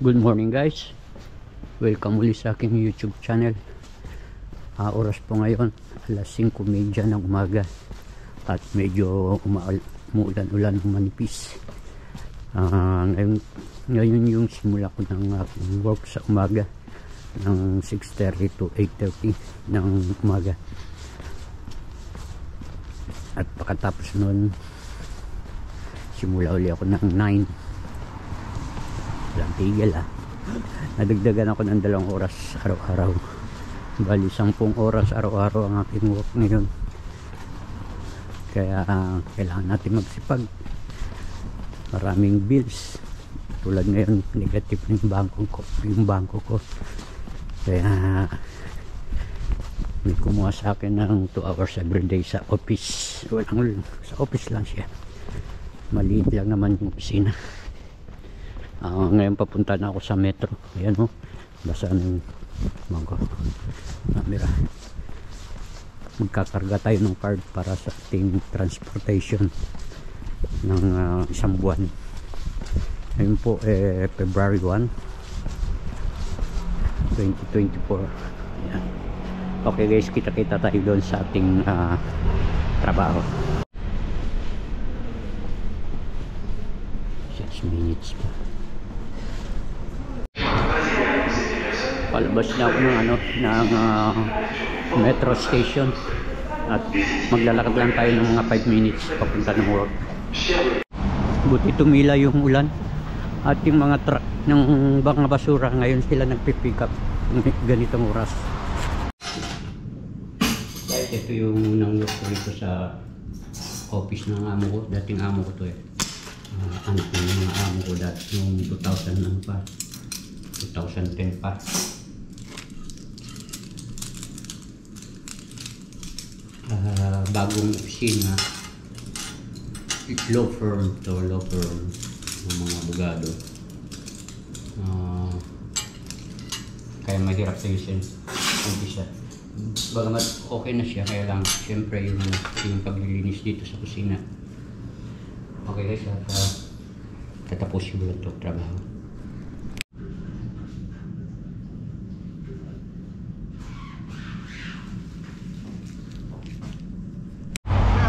Good morning guys, welcome muli sa aking YouTube channel. Oras po ngayon alas 5:30 ng umaga at medyo umuulan-ulan ng manipis. Ngayon yung simula ko ng aking work sa umaga ng 6:30 to 8:30 ng umaga, at pagkatapos nun simula uli ako ng 9. Walang tigil nadagdagan ako ng 2 oras araw-araw, bali 10 oras araw-araw ang aking work ngayon. Kaya kailangan natin magsipag, maraming bills tulad ngayon, negative na yung bangko ko, kaya may kumuha sa akin ng 2 hours everyday sa office. Sa office lang siya, maliit lang naman yung opisina. Ngayon papunta na ako sa metro. Ayan o, basa ng mangko camera. Magkakarga tayo ng card para sa ating transportation ng isang buwan. Ngayon po February 1, 2024. Ayan. Okay guys, kita-kita tayo doon sa ating trabaho. 6 minutes pa. Palabas na ako ng metro station at maglalakad lang tayo ng mga 5 minutes papunta ng work. Buti tumila yung ulan at yung mga truck ng mga basura ngayon sila nagpipick up ganitong oras. Ito yung unang work ko rito sa office ng amo ko. Dating amo ko to anak ng mga amo ko dati yung 2010 pa. Bagong opisina, law firm ng mga abogado, kaya mahirap sa umpisa. Bagamat okay na siya, kaya lang siyempre yung paglilinis dito sa kusina. Okay guys, tatapusin ko lang ito trabaho.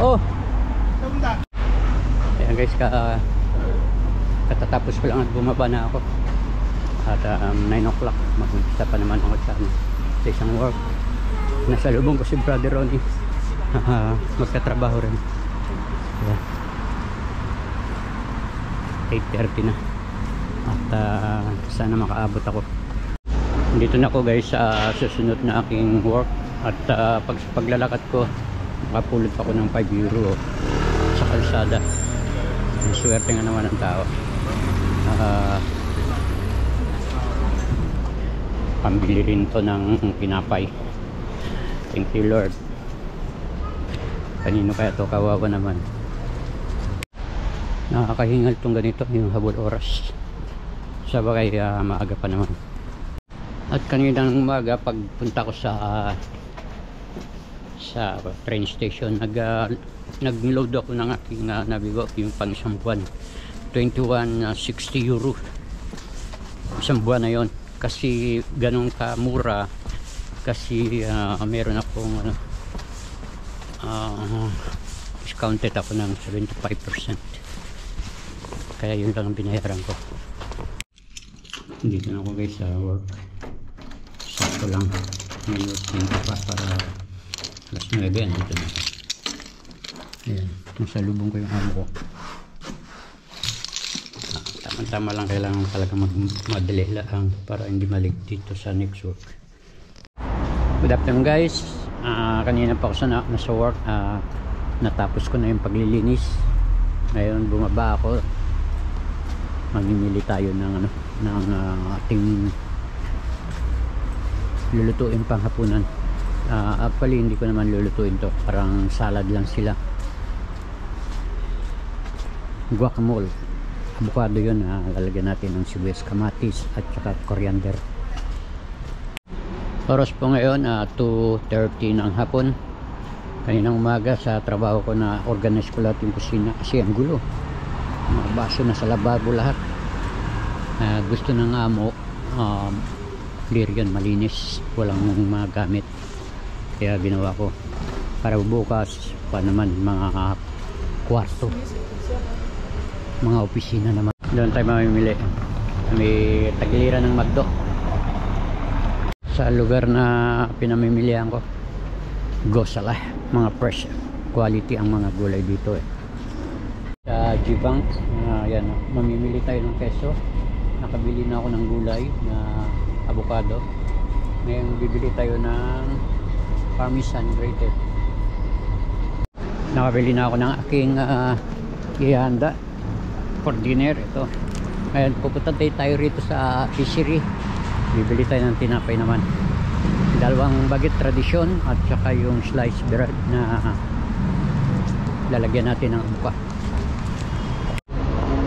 Oh, ayan guys, katatapos ko lang at bumaba na ako at 9 o'clock mag-umpisa pa naman ako sa isang work. Nasa lubong ko si Brother Ronnie, magkatrabaho rin. Ayan. 8:30 na at sana makaabot ako. Dito na ako guys sa susunod na aking work at paglalakad ko makapulot ako ng 5 euro sa kalsada. Swerte nga naman ang tao. Pambili rin to ng pinapay. Thank you Lord. Kanino kaya to, kawawa naman. Nakakahingal tong ganito yung habol oras. Sabagay maaga pa naman. At kaninang umaga pagpunta ko sa train station, nag-load ako ng aking nabigo, yung pang isang buwan, 21.60 euro isang buwan na yon, kasi ganun ka mura, kasi meron akong discounted ako ng 75%, kaya yun lang ang binayaran ko. Dito na ako guys sa work, sakto lang may working pa para alas 9 yan. Ito na. Ayan, nasa lubong ko yung amo ko. Tama-tama lang, kailangan talaga madali lang para hindi malig dito sa next work. Good afternoon guys. Kanina pa ako nasa work, natapos ko na yung paglilinis. Ngayon bumaba ako, mamimili tayo ng ating lulutuin pang hapunan. Actually hindi ko naman lulutuin to, parang salad lang sila. Guacamole, avocado yun, lalagyan natin ng sibuyas, kamatis at saka coriander. Oras po ngayon 2:30 ng hapon. Kaninang umaga sa trabaho ko na organize ko lahat yung kusina kasi ang gulo, mga baso na sa lababo lahat. Gusto ng amo, clear yun, malinis, walang mga gamit. Kaya ginawa ko para bukas pa naman mga kwarto, mga opisina naman. Doon tayo mamimili. May tagiliran ng McDo sa lugar na pinamimilihan ko. Gosala, mga fresh quality ang mga gulay dito eh. Sa G-Bank, yan, mamimili tayo ng keso. Nakabili na ako ng gulay na avocado. Ngayon bibili tayo ng parmesan grated. Nakabili na ako ng aking ihanda for dinner. Ito. Ngayon pupunta tayo rito sa fishery. Bibili tayo ng tinapay naman. Dalawang baget tradisyon at saka yung sliced bread na lalagyan natin ng abuka.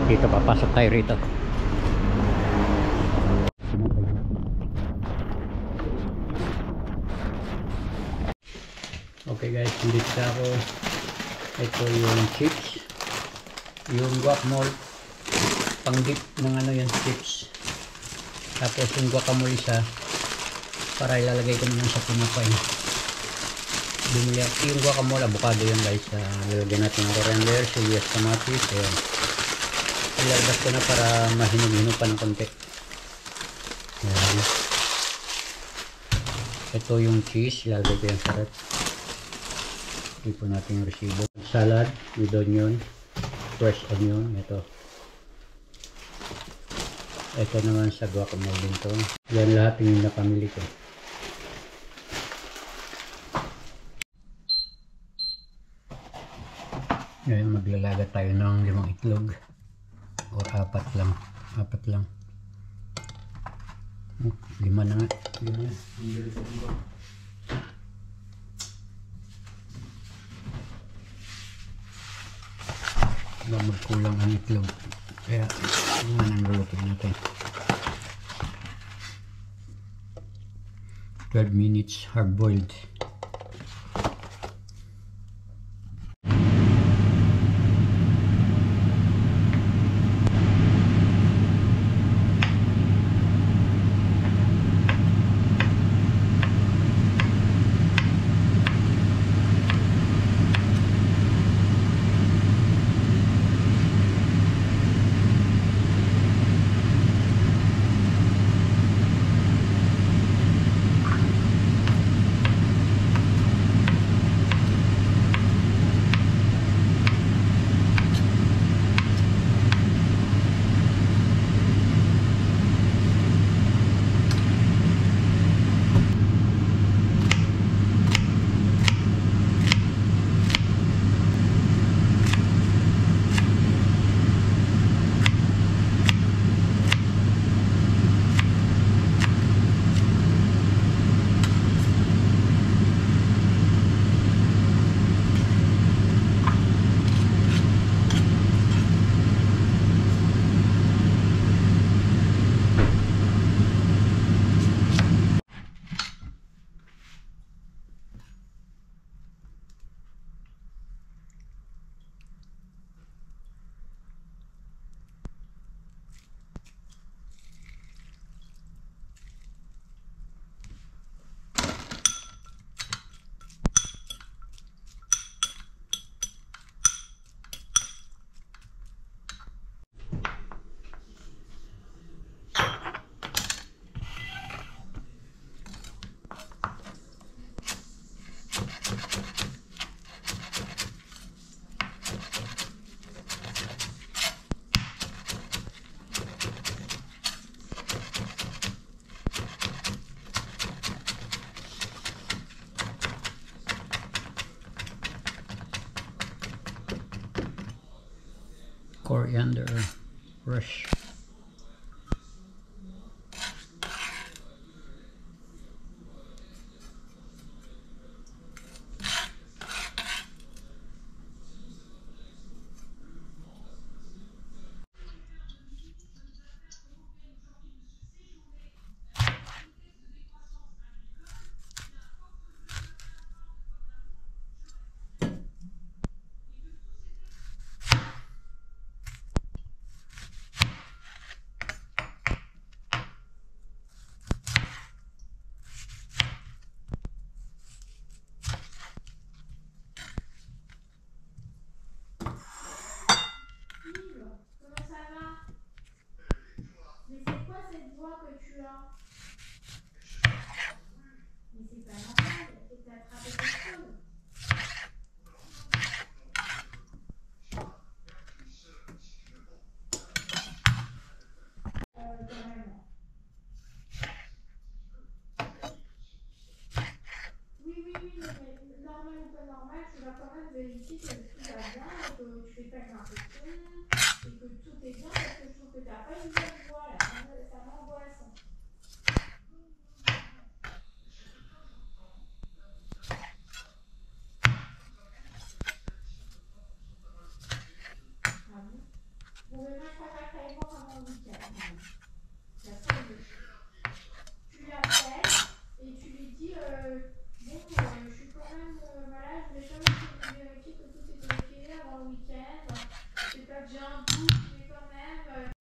Dito papasok tayo rito. Okay guys, dito ako. Ito yung chips, yung guacamole, pang dip ng ano yung chips. Tapos yung guacamole isa para ilalagay ko naman sa tinapay. Bumili yung guacamole, avocado yun guys. Lalagyan natin ng coriander, sibuyas, kamatis. Ayan. Ilalabas ko na para mahinog-hinog pa ng konti. Ayan. Ito yung cheese, ilalagay ko yung sarap. Ito natin yung resibo. Salad with onion, fresh onion. Ito naman sa guacamole din to. Yan lahat yung napamili ko. Ngayon maglalaga tayo ng 5 itlog or 4 lang. 4 lang. 5 na nga. 5 na. Magkulang ang itlog. Kaya yan ang lulutuin natin. 12 minutes hard boiled. Coriander fresh. normal, tu vas quand même vérifier que tout va bien, que tu fais pas une infection et que tout est bien parce que je trouve que tu n'as pas une bonne voix là, ça m'angoisse. Ah bon? Bon, mais moi je préfère que tu ailles voir avant le week-end. Ça serait mieux. Tu l'appelles et tu lui dis bon, je suis quand même malade, je voulais quand même vérifier que tout était ok avant le week-end. C'est pas que j'ai un doute, mais quand même.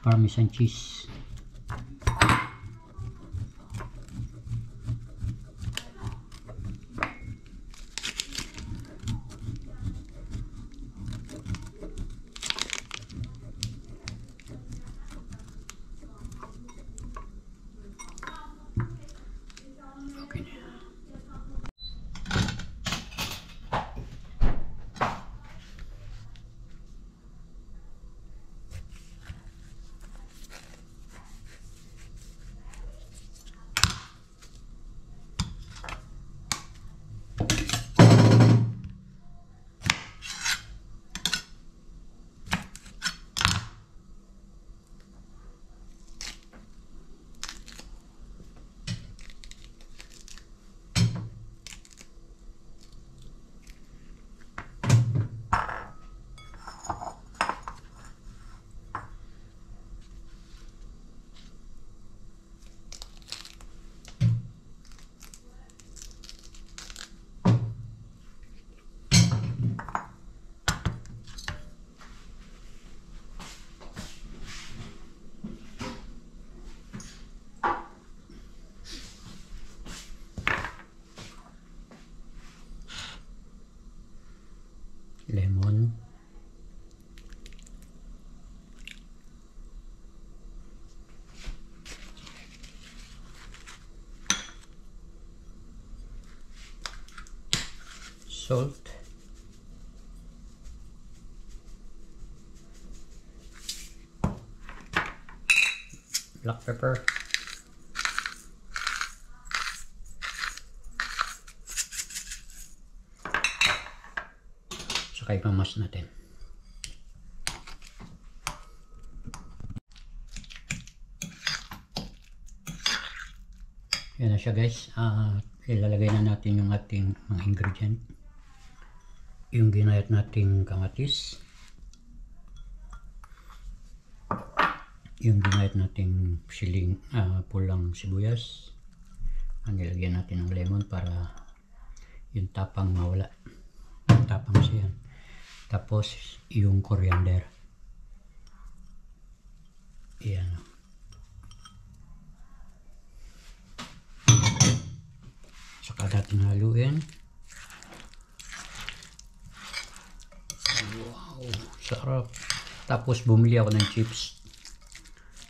Parmesan cheese. Okay na. salt, black pepper, saka ipamas natin. Yan na siya guys. Ilalagay na natin yung ating mga ingredient. Yung ginayat nating kamatis, yung ginayat nating siling pulang sibuyas. Nilagyan natin ng lemon para yung tapang mawala. Tapang siya. Tapos yung coriander. Yan. Saka natin haluin. Wow, sarap. Tapos bumili ako ng chips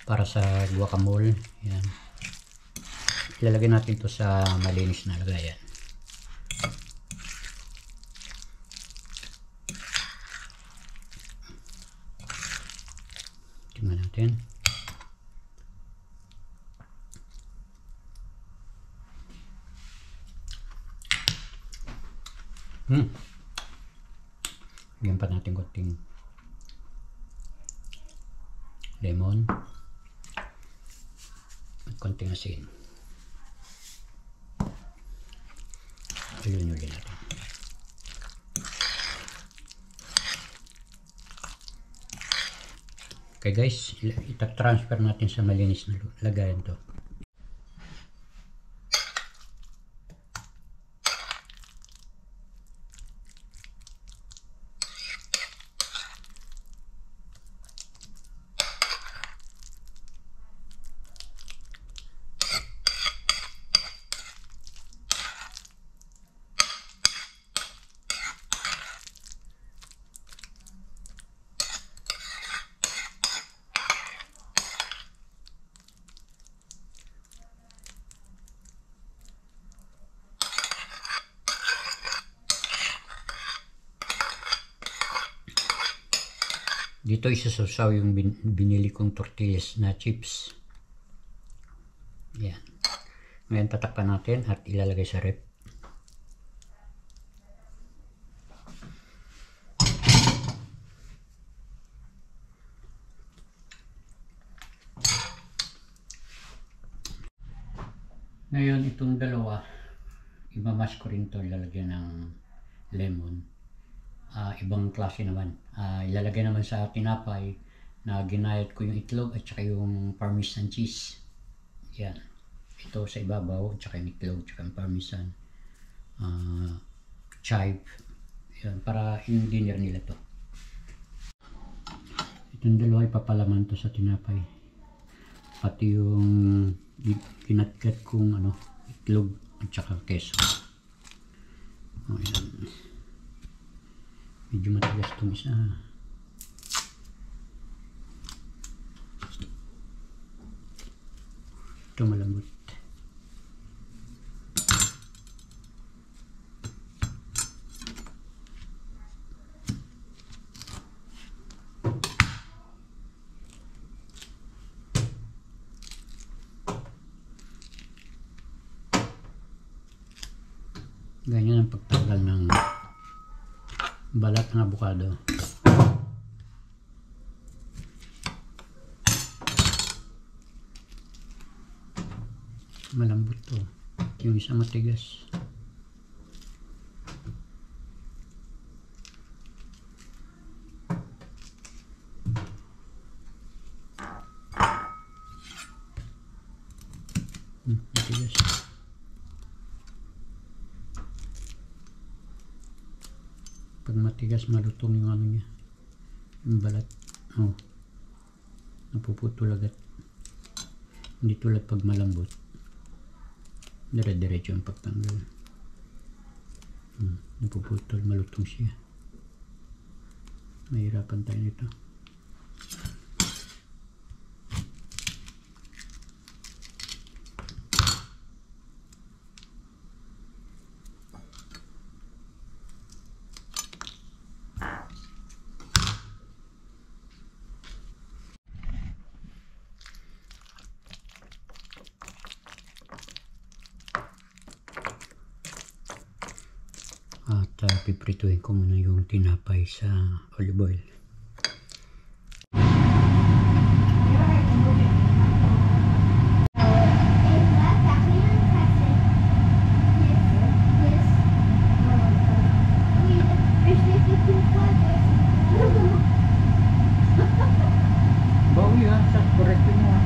para sa guacamole. Yan. Ilalagay natin to sa malinis na lagayan. Tingnan natin. Lagyan pa natin konting lemon at konting asin. Haluin ulit natin. Okay guys, ita-transfer natin sa malinis na lagayan to. Dito isasasaw yung binili kong tortillas na chips. Yan. Ngayon tatakpan natin at ilalagay sa rep. Ngayon itong dalawa, imamas ko rin ito, ilalagyan ng lemon. Ibang klase naman. Ilalagay naman sa tinapay na ginayat ko yung itlog at saka yung parmesan cheese. Yan. Ito sa ibabaw at saka yung itlog at saka yung parmesan. Chive. Yan. Para yung dinner nila to. Itong dalawa ipapalaman to sa tinapay. Pati yung kinatkat kong itlog at saka keso. Yan. Medyo matigas itong isa. Ito malambot. Ganyan ang pagtanggal ng balat ng avocado. Malambot to. Yung isa matigas. Matigas. Pag matigas, malutong yung niya. Yung balat. Napuputol agad. Hindi tulad pag malambot. Dire-diretso yung pagtanggal. Napuputol, malutong siya. Mahirapan tayo nito. At piprituhin ko muna yung tinapay sa olive oil. Bawi ha, sa correct mo ha.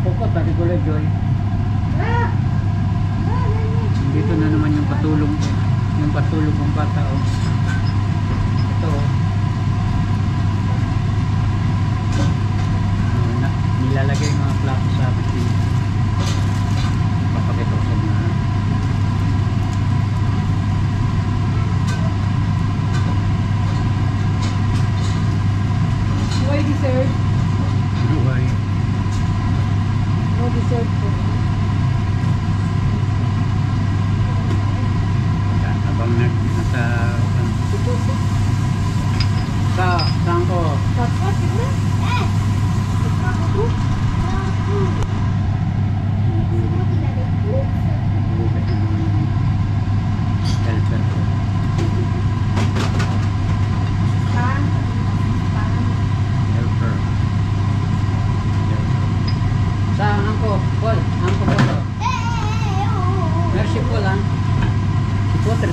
Pokot, tadi ko lang Joy. Dito na naman yung patulong ng bata oh. Ito oh. Nilalagay yung mga plato sa akin. Papakita ko sa mga Why dessert? buhay. No dessert po. Habang nasa saan ko? Tapos, tignan. Bugat yung helper ko. Helper. Saan ko? Paul, ang ko to. Merci Paul ha. Si Paul, ter.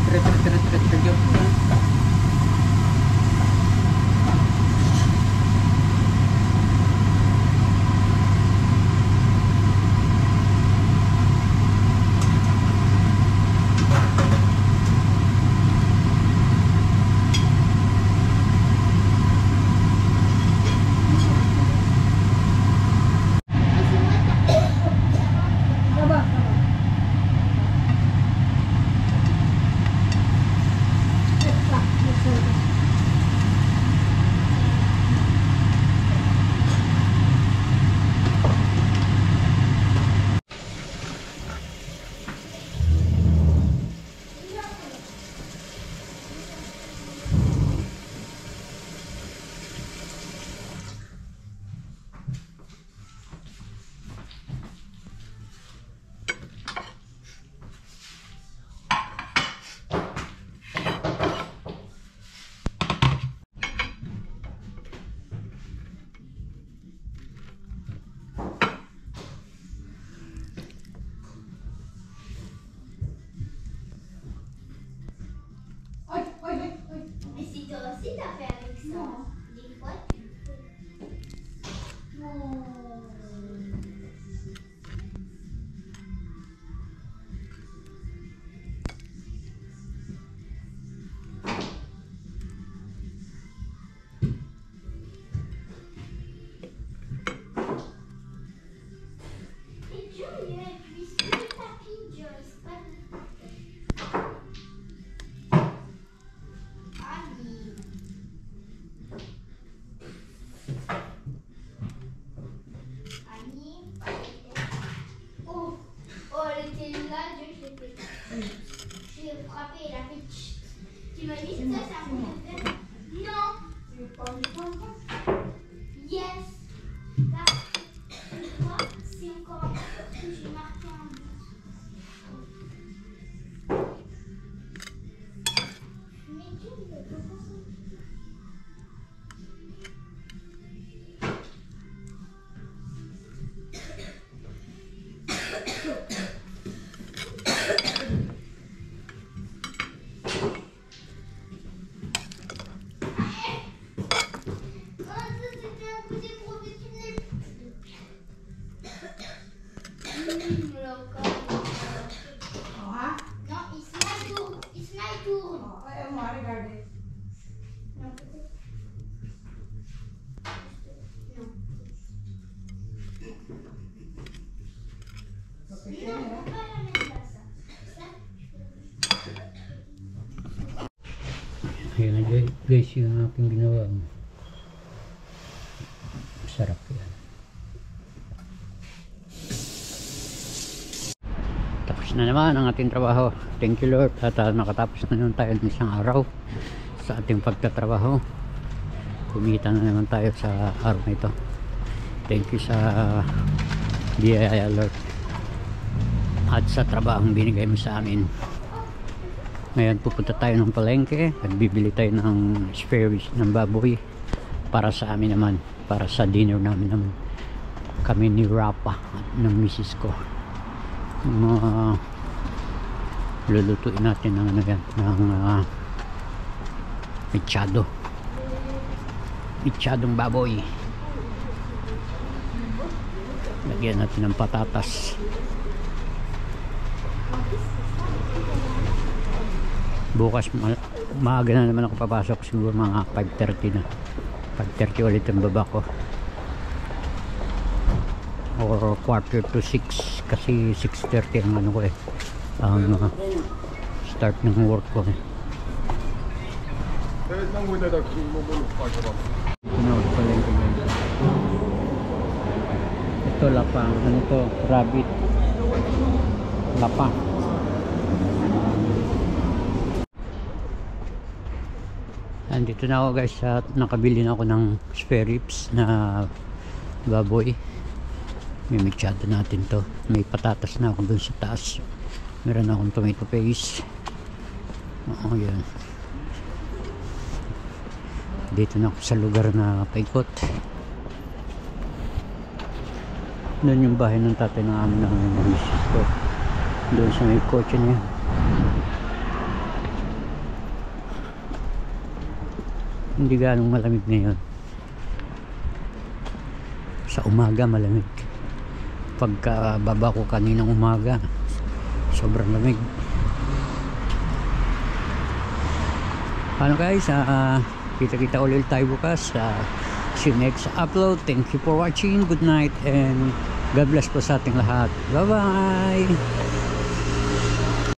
Mais si toi aussi t'as fait avec ça, des fois tu le fais. Non. Et Joy, puis c'est le tapis, Joyce, pas de... Annie. Annie. Oh, oh, elle était là, Joy, je l'ai fait. Je l'ai frappé, elle a fait tchit. Tu m'as dit que ça, c'est un coup de fer? Non. Yes. Là, tu vois, c'est encore un peu que j'ai marqué un but. Mais Dieu, il est pas possible. Ayan na guys yung aking ginawa. Masarap yan. Tapos na naman ang ating trabaho. Thank you Lord. At nakatapos na naman tayo ng isang araw sa ating pagtatrabaho. Kumita na naman tayo sa araw na ito. Thank you sa biyaya Lord. at sa trabahong binigay mo sa amin. Ngayon pupunta tayo ng palengke at bibili tayo ng spare ribs ng baboy para sa amin naman, para sa dinner namin kami ni Rapa at ng misis ko. Lulutuin natin ng ano yan, ng mechadong baboy. Lagyan natin ng patatas. Bukas maaga na naman ako papasok, siguro mga 5:30 na. 5:30 ulit ang baba ko, or 5:45 kasi 6:30 ang ano ko ang start ng work ko. Ito lapang, ano to, rabbit lapang. Andito na ako guys at nakabili na ako ng spare ribs na baboy. May mechado natin to. May patatas na ako dun sa taas. Meron akong tomato paste. Oo, yan. Dito na ako sa lugar na paikot. Doon yung bahay ng tatay ng amin ng misis ko. Doon sa may kotse niya. Hindi ganong malamig ngayon. Sa umaga malamig. Pagka baba ko kaninang umaga, sobrang lamig. Ano guys, kita-kita ulit tayo bukas. See you next upload. Thank you for watching. Good night and God bless po sa ating lahat. Bye bye.